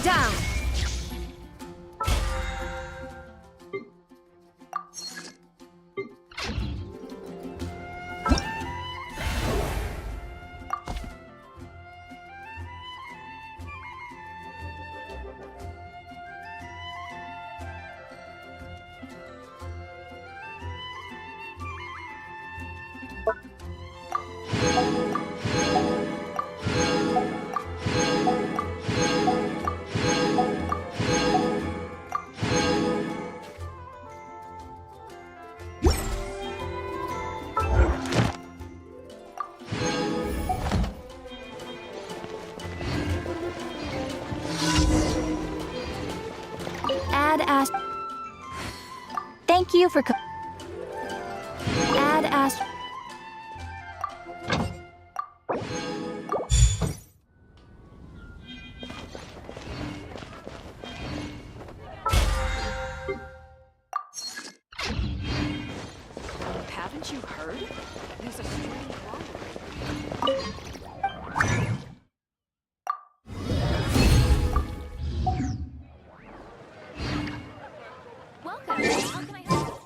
down! Thank you for add ast. Haven't you heard? There's a strange robbery. Welcome. How can I help?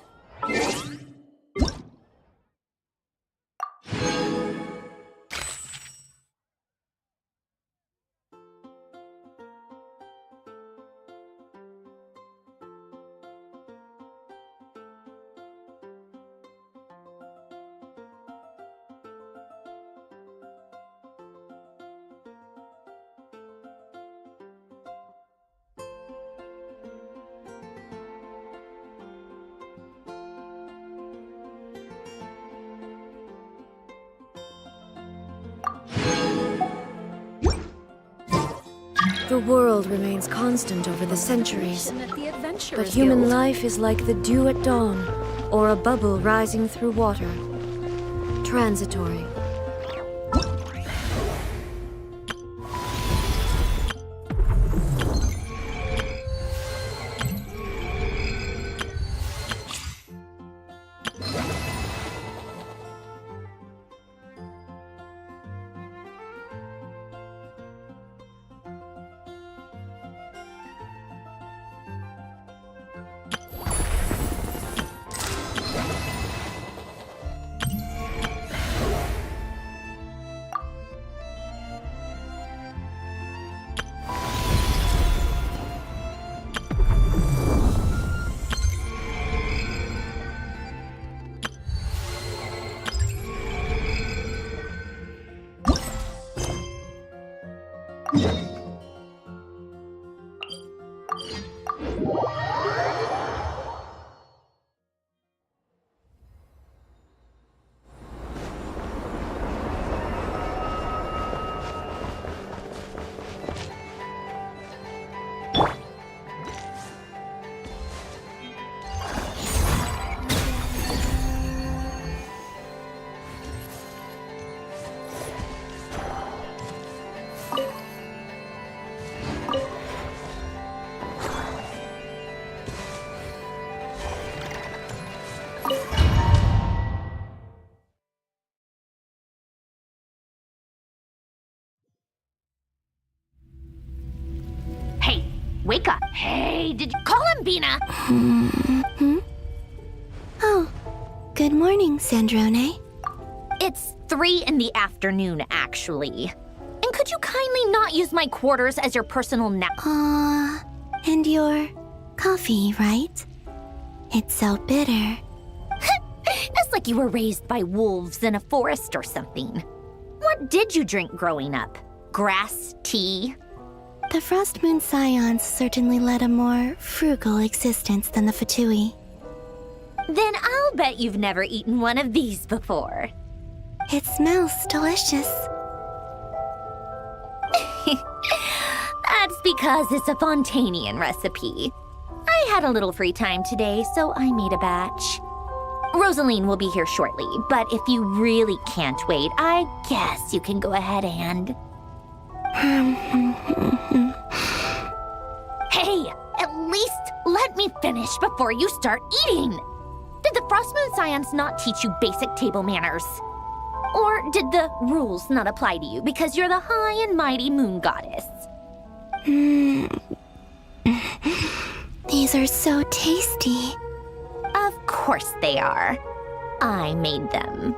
The world remains constant over the centuries, At the Adventurers but human Guild. life is like the dew at dawn, or a bubble rising through water. Transitory. Wake up! Hey, did you call him, Bina? Oh, good morning, Sandrone. It's 3 in the afternoon, actually. And could you kindly not use my quarters as your personal nap? And your coffee, right? It's so bitter. It's like you were raised by wolves in a forest or something. What did you drink growing up? Grass tea? The Frost Moon Scions certainly led a more frugal existence than the Fatui. Then I'll bet you've never eaten one of these before. It smells delicious. That's because it's a Fontanian recipe. I had a little free time today, so I made a batch. Rosaline will be here shortly, but if you really can't wait, I guess you can go ahead and... Hey, at least let me finish before you start eating. Did the Frost Moon Scions not teach you basic table manners? Or did the rules not apply to you because you're the high and mighty moon goddess? These are so tasty. Of course they are. I made them.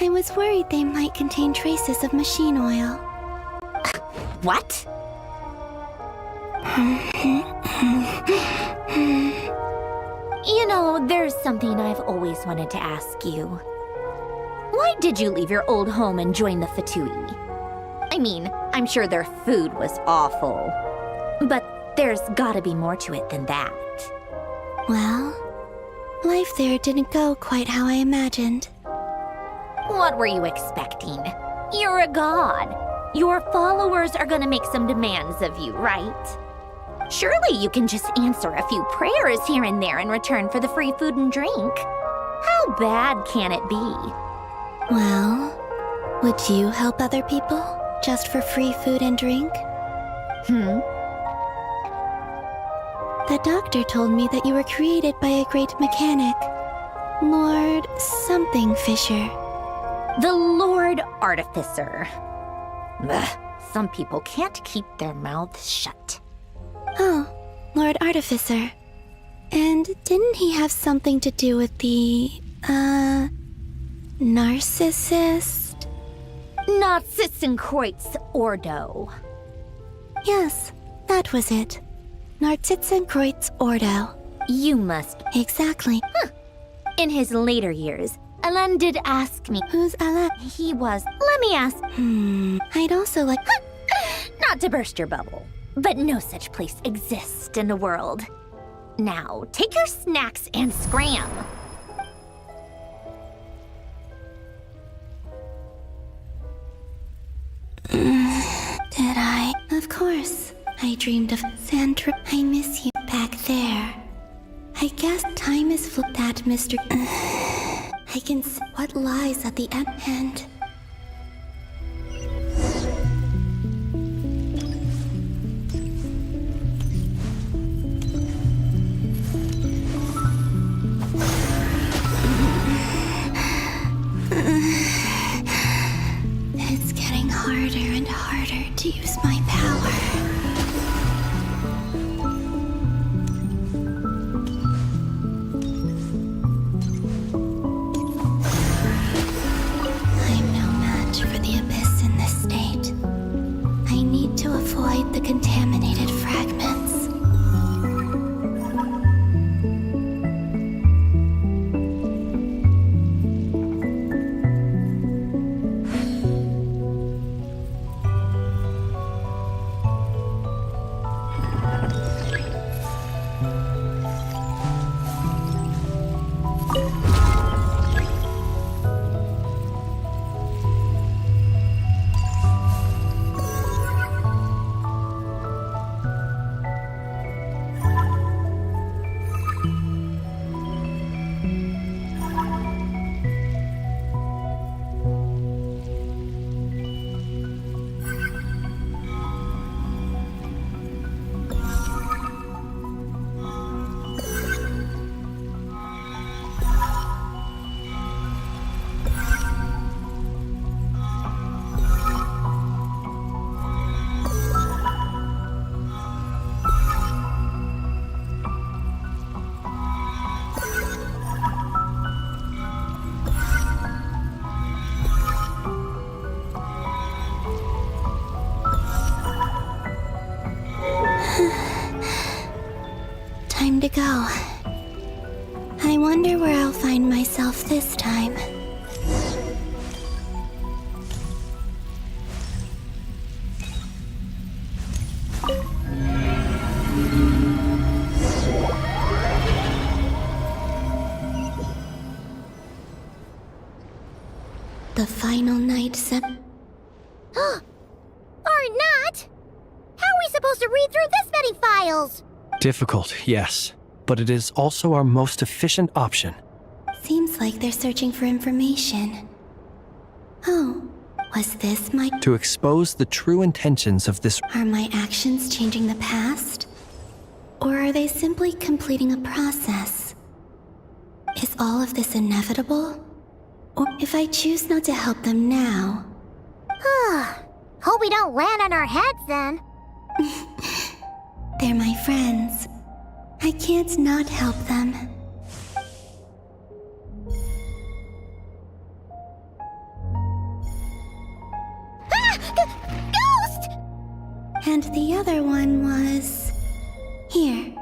I was worried they might contain traces of machine oil. What? You know, there's something I've always wanted to ask you. Why did you leave your old home and join the Fatui? I mean, I'm sure their food was awful. But there's gotta be more to it than that. Well, life there didn't go quite how I imagined. What were you expecting? You're a god. Your followers are gonna make some demands of you, right? Surely you can just answer a few prayers here and there in return for the free food and drink. How bad can it be? Well, would you help other people just for free food and drink? The doctor told me that you were created by a great mechanic, Lord something Fisher. The Lord Artificer. Ugh, some people can't keep their mouths shut. Oh, Lord Artificer. And didn't he have something to do with the, narcissist? Narcissenkreuz Ordo. Yes, that was it. Narcissenkreuz Ordo. You must. Exactly. In his later years, Alan did ask me. Who's Alan? He was. Let me ask. I'd also like. Not to burst your bubble, but no such place exists in the world. Now, take your snacks and scram. Did I? Of course. I dreamed of Sandra. I miss you back there. I guess time is flipped at Mr. I can see what lies at the end. It's getting harder and harder to use my power. I'm no match for the abyss in this state. I need to avoid the contaminated fragments. Time to go. I wonder where I'll find myself this time. The final night set. Or not! How are we supposed to read through this many files? Difficult, yes, but it is also our most efficient option. Seems like they're searching for information. Oh, was this my... To expose the true intentions of this... Are my actions changing the past? Or are they simply completing a process? Is all of this inevitable? Or if I choose not to help them now... Hope we don't land on our heads then. They're my friends. I can't not help them. Ghost! And the other one was... here.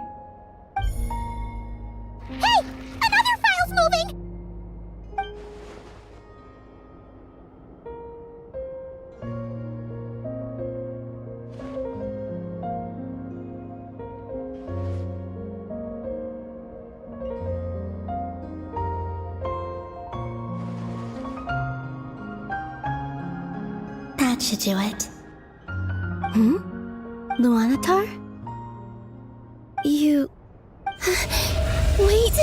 Hey! Another file's moving! That should do it. Luanatar? You... Wait!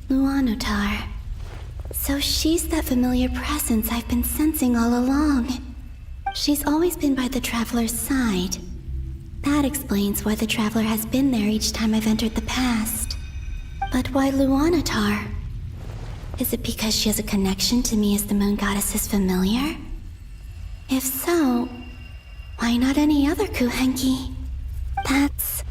Luanatar. So she's that familiar presence I've been sensing all along. She's always been by the Traveler's side. That explains why the Traveler has been there each time I've entered the past. But why Luanatar? Is it because she has a connection to me as the Moon Goddess's familiar? If so, why not any other Kuhenki? That's...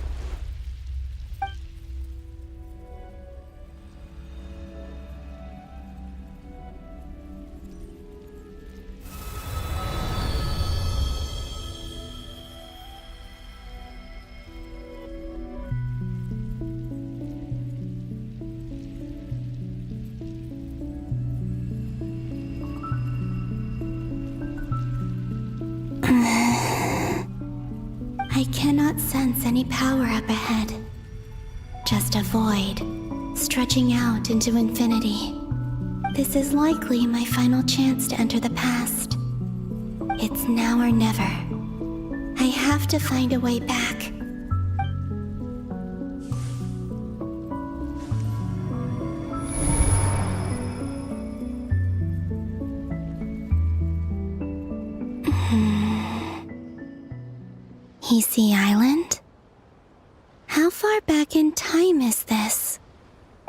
I cannot sense any power up ahead. Just a void, stretching out into infinity. This is likely my final chance to enter the past. It's now or never. I have to find a way back. Easy Island? How far back in time is this?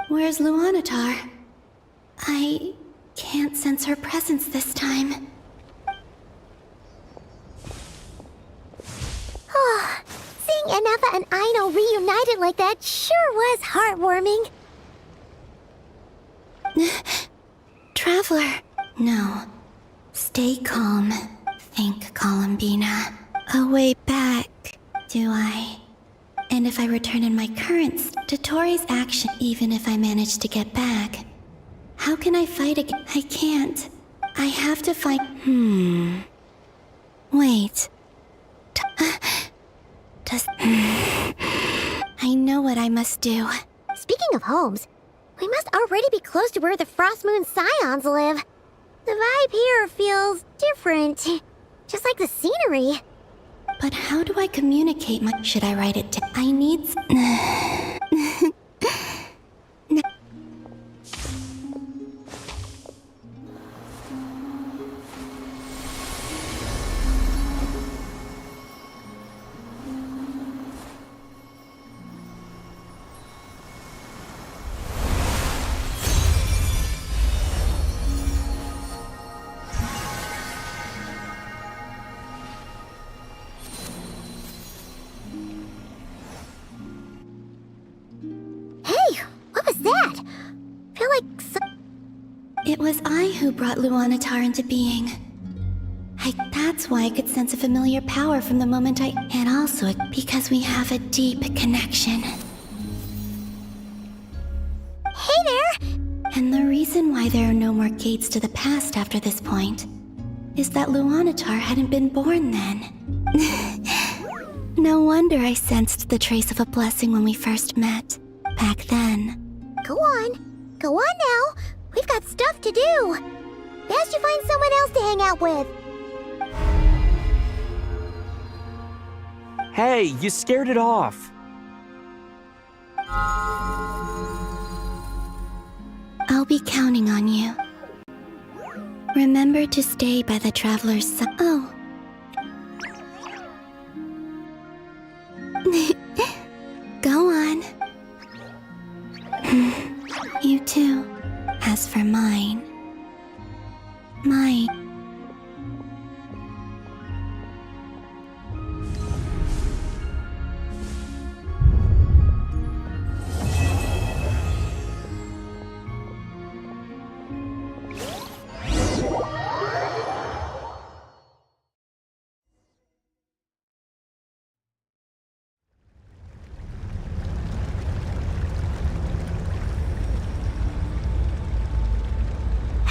Where's Luanatar? I can't sense her presence this time. Seeing Anafa and Aino reunited like that sure was heartwarming. Traveler. No. Stay calm. Think, Columbina. A way back, do I? And if I return in my current to Tori's action, even if I manage to get back, how can I fight again? I can't. I have to fight. Wait. Does... I know what I must do. Speaking of homes, we must already be close to where the Frost Moon Scions live. The vibe here feels different. Just like the scenery. But how do I communicate my... Should I write it down? I need... It was I who brought Luanatar into being. That's why I could sense a familiar power from the moment and also because we have a deep connection. Hey there! And the reason why there are no more gates to the past after this point is that Luanatar hadn't been born then. No wonder I sensed the trace of a blessing when we first met, back then. Go on. Go on now. We've got stuff to do. Best you find someone else to hang out with. Hey, you scared it off. I'll be counting on you. Remember to stay by the Traveler's side. Oh. Go on. You too. As as for mine,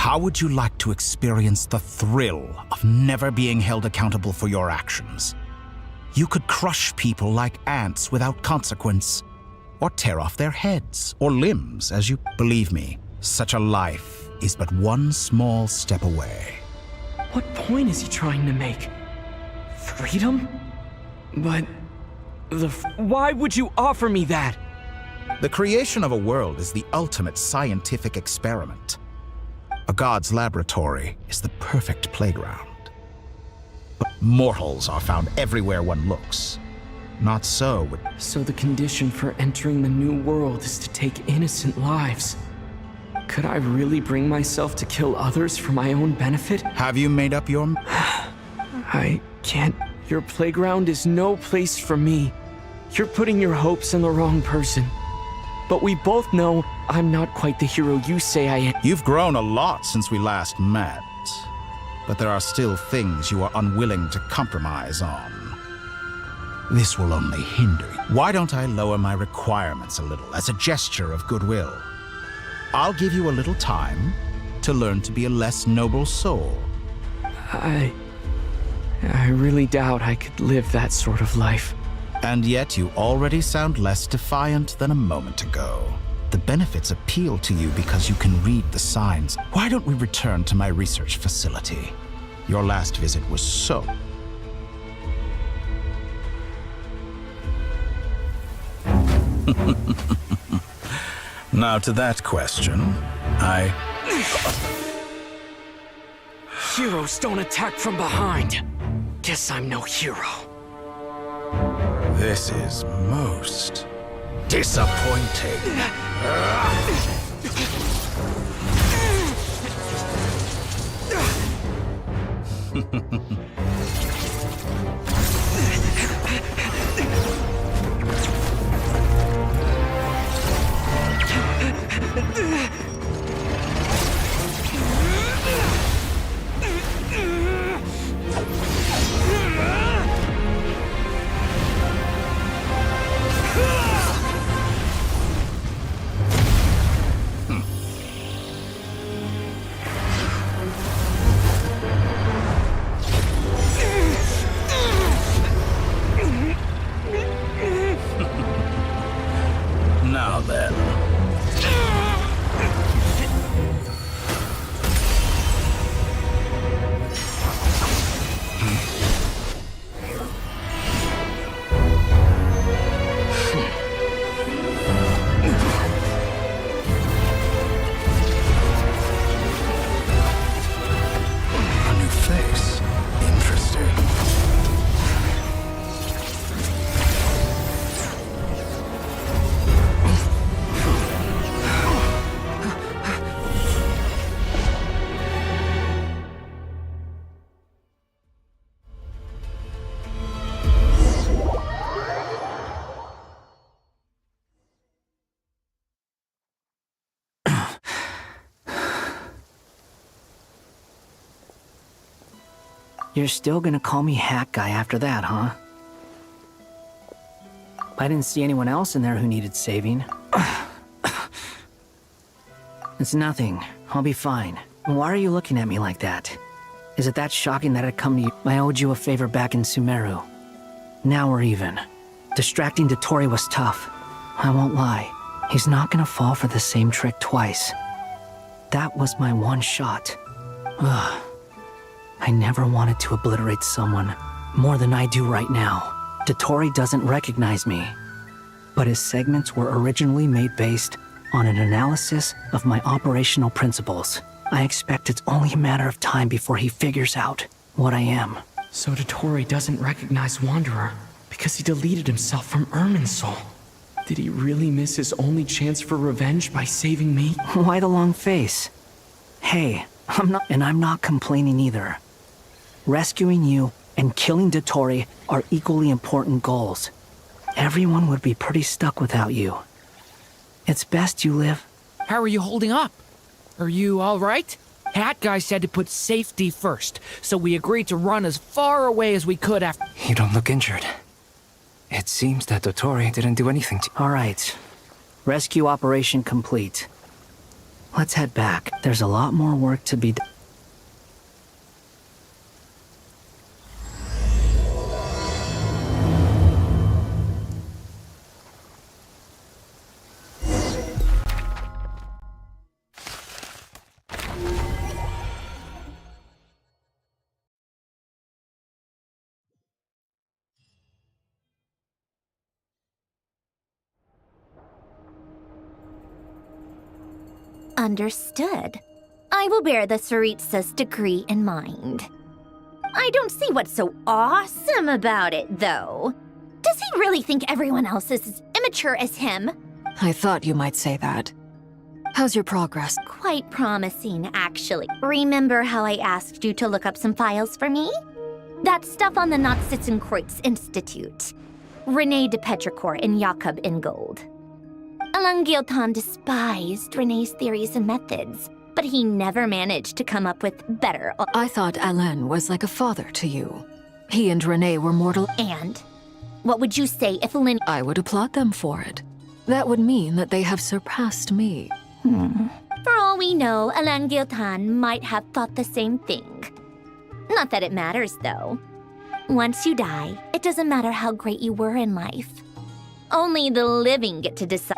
How would you like to experience the thrill of never being held accountable for your actions? You could crush people like ants without consequence, or tear off their heads or limbs as you... Believe me, such a life is but one small step away. What point is he trying to make? Freedom? But... why would you offer me that? The creation of a world is the ultimate scientific experiment. A god's laboratory is the perfect playground. But mortals are found everywhere one looks. Not so with... So the condition for entering the new world is to take innocent lives. Could I really bring myself to kill others for my own benefit? Have you made up your... I can't. Your playground is no place for me. You're putting your hopes in the wrong person. But we both know I'm not quite the hero you say I am. You've grown a lot since we last met. But there are still things you are unwilling to compromise on. This will only hinder you. Why don't I lower my requirements a little as a gesture of goodwill? I'll give you a little time to learn to be a less noble soul. I really doubt I could live that sort of life. And yet you already sound less defiant than a moment ago. The benefits appeal to you because you can read the signs. Why don't we return to my research facility? Your last visit was so... Now to that question, Heroes don't attack from behind. Guess I'm no hero. This is most disappointing. Now then. A new face. Interesting. You're still gonna call me Hack Guy after that, huh? I didn't see anyone else in there who needed saving. It's nothing. I'll be fine. Why are you looking at me like that? Is it that shocking that I'd come to you? I owed you a favor back in Sumeru. Now we're even. Distracting Dotori was tough. I won't lie. He's not gonna fall for the same trick twice. That was my one shot. Ugh. I never wanted to obliterate someone more than I do right now. Dotori doesn't recognize me, but his segments were originally made based on an analysis of my operational principles. I expect it's only a matter of time before he figures out what I am. So Dotori doesn't recognize Wanderer because he deleted himself from Irminsul. Did he really miss his only chance for revenge by saving me? Why the long face? Hey, I'm not complaining either. Rescuing you and killing Dotori are equally important goals. Everyone would be pretty stuck without you. It's best you live. How are you holding up? Are you all right? Hat Guy said to put safety first, so we agreed to run as far away as we could after. You don't look injured. It seems that Dotori didn't do anything to— All right. Rescue operation complete. Let's head back. There's a lot more work to be done. Understood. I will bear the Tsaritsa's decree in mind. I don't see what's so awesome about it, though. Does he really think everyone else is as immature as him? I thought you might say that. How's your progress? Quite promising, actually. Remember how I asked you to look up some files for me? That stuff on the Nachtschützenkreuz Institute. René de Petrichor and Jakob Ingold. Alain Guillotin despised René's theories and methods, but he never managed to come up with better. I thought Alain was like a father to you. He and René were mortal. And? What would you say if Lin— I would applaud them for it. That would mean that they have surpassed me. For all we know, Alain Guillotin might have thought the same thing. Not that it matters, though. Once you die, it doesn't matter how great you were in life. Only the living get to decide.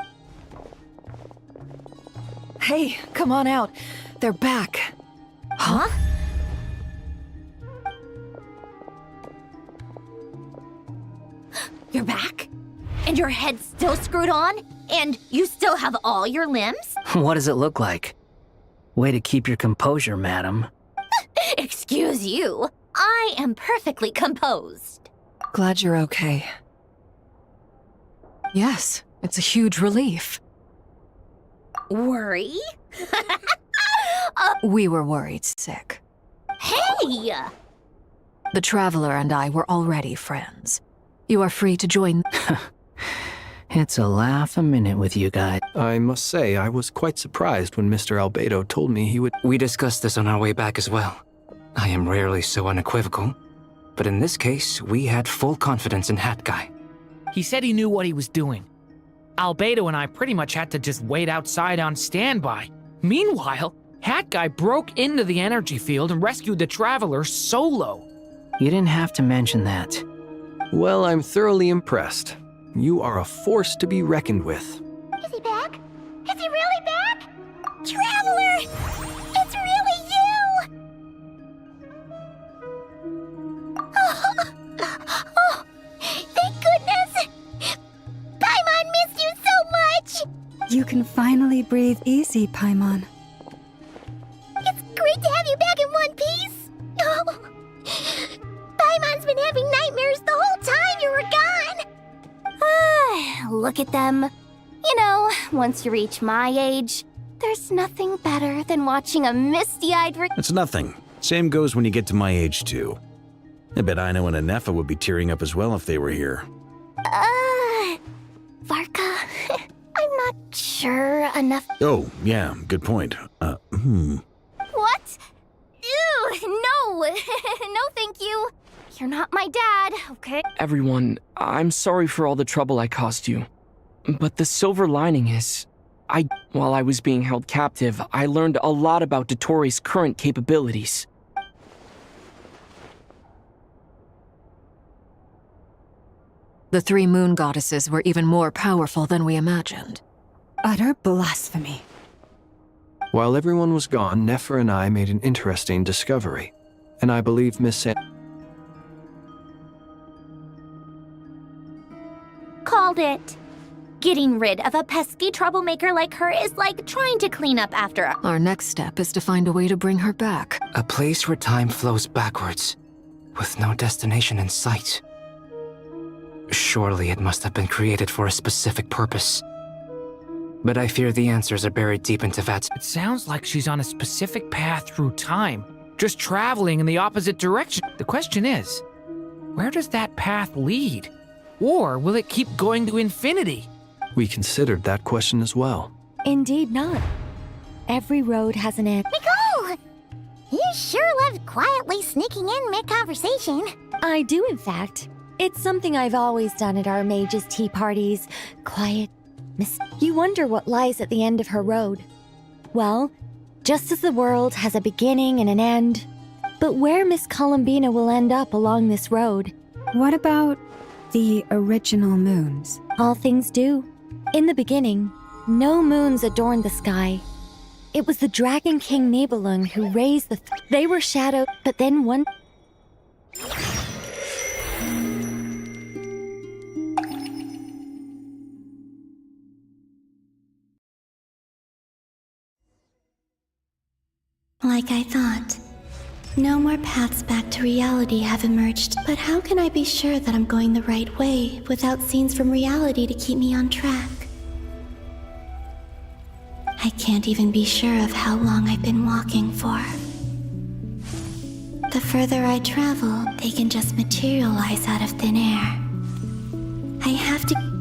Hey, come on out. They're back. Huh? You're back? And your head's still screwed on? And you still have all your limbs? What does it look like? Way to keep your composure, madam. Excuse you. I am perfectly composed. Glad you're okay. Yes, it's a huge relief. Worry? We were worried sick. Hey! The Traveler and I were already friends. You are free to join. It's a laugh a minute with you guys. I must say, I was quite surprised when Mr. Albedo told me he would— We discussed this on our way back as well. I am rarely so unequivocal, but in this case, we had full confidence in Hat Guy. He said he knew what he was doing. Albedo and I pretty much had to just wait outside on standby. Meanwhile, Hat Guy broke into the energy field and rescued the Traveler solo. You didn't have to mention that. Well, I'm thoroughly impressed. You are a force to be reckoned with. Is he back? Is he really back? Traveler! It's really you! Oh, thank goodness! Paimon missed you so much! You can finally breathe easy, Paimon. It's great to have you back in one piece! Oh, Paimon's been having nightmares the whole time you were gone! Look at them. You know, once you reach my age, there's nothing better than watching a misty-eyed— It's nothing. Same goes when you get to my age, too. I bet Aino and Anefa would be tearing up as well if they were here. Varka, I'm not sure enough— Oh, yeah, good point. What? Ew, no! No, thank you. You're not my dad, okay? Everyone, I'm sorry for all the trouble I caused you. But the silver lining is, while I was being held captive, I learned a lot about Dotori's current capabilities. The 3 moon goddesses were even more powerful than we imagined. Utter blasphemy. While everyone was gone, Nefer and I made an interesting discovery. And I believe Miss San— Called it. Getting rid of a pesky troublemaker like her is like trying to clean up after a— Our next step is to find a way to bring her back. A place where time flows backwards, with no destination in sight. Surely it must have been created for a specific purpose. but I fear the answers are buried deep into VATS. It sounds like she's on a specific path through time, just traveling in the opposite direction. The question is, where does that path lead? Or will it keep going to infinity? We considered that question as well. Indeed not. Every road has an end. Nicole! You sure love quietly sneaking in mid-conversation. I do, in fact. It's something I've always done at our mages' tea parties. Quiet, You wonder what lies at the end of her road. Well, just as the world has a beginning and an end, but where Miss Columbina will end up along this road. What about the original moons? All things do. In the beginning, no moons adorned the sky. It was the Dragon King Nibelung who raised they were shadowed, but then one... Like I thought. No more paths back to reality have emerged, but how can I be sure that I'm going the right way without scenes from reality to keep me on track? I can't even be sure of how long I've been walking for. The further I travel, they can just materialize out of thin air. I have to...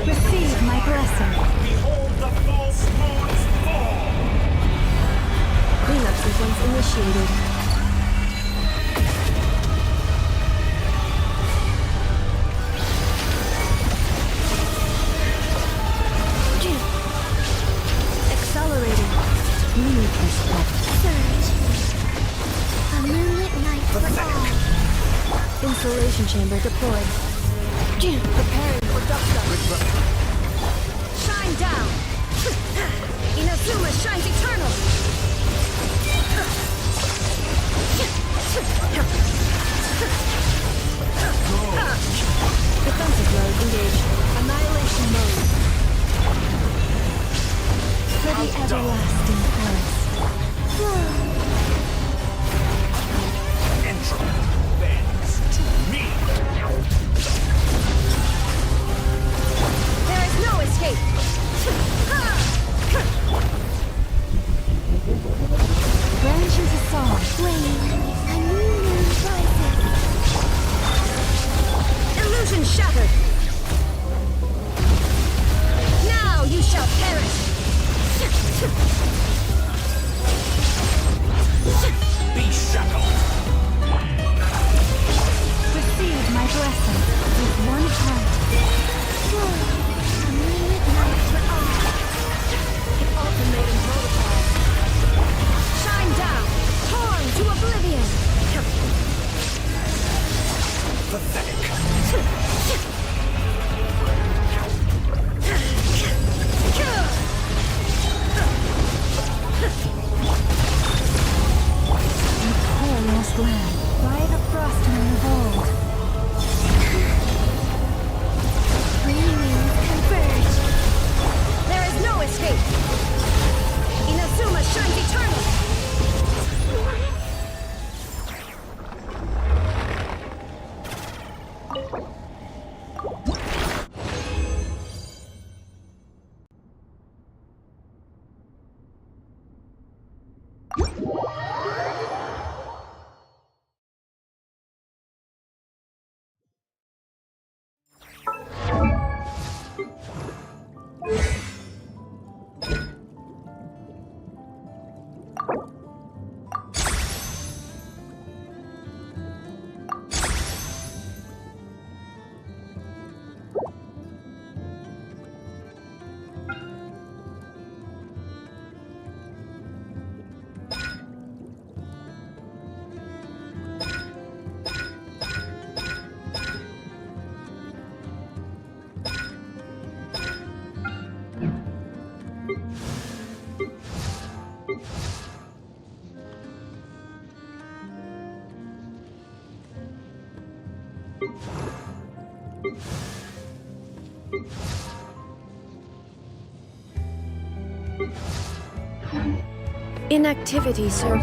Receive my blessing. Behold the false moon's fall! Cleanup sequence initiated. Accelerating. Surge. A moonlit night for all. Installation chamber deployed. Preparing for dust-up. Shine down! Inazuma shines eternal! Defensive mode engaged. Annihilation mode. For the everlasting forest. Entropy bends to me! There is no escape! Branch into song. Flame, a new moon rises. Illusion shattered! Now you shall perish! Be shackled! Receive my blessing with one heart. A moonlit night for all. Ultimatum protocol. Shine down! Torn to oblivion! Pathetic. Poor lost land. By the frost moon of old. Inactivity, sir.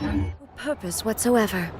No purpose whatsoever.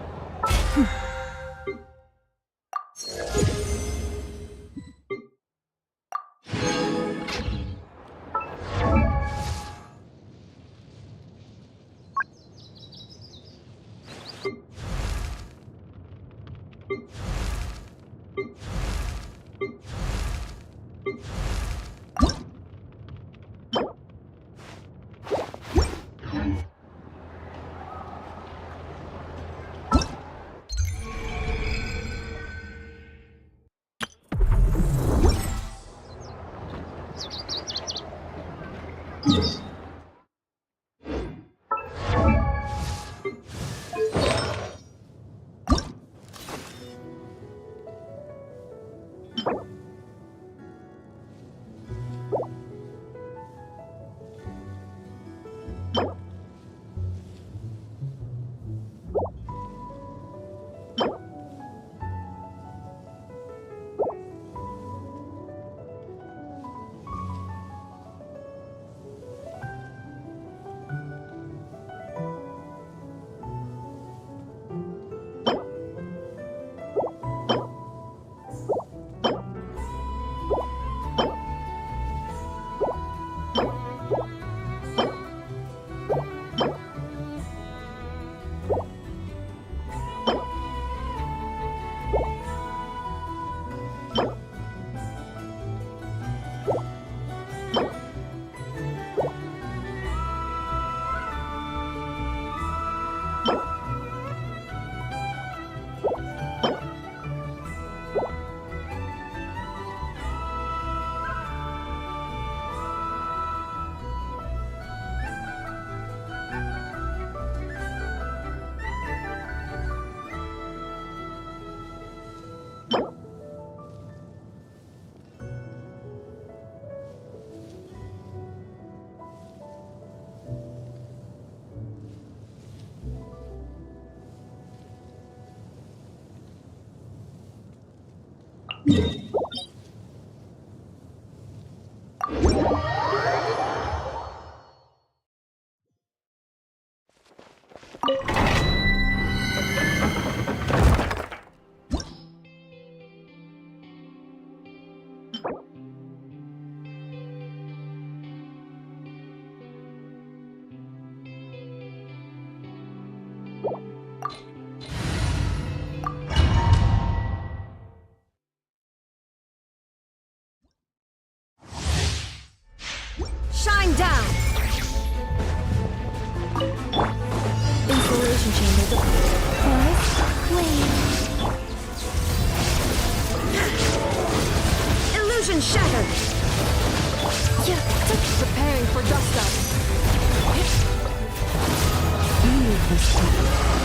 Shine down! Insulation chamber deployed. Illusion shattered! Preparing for dust up. You need this.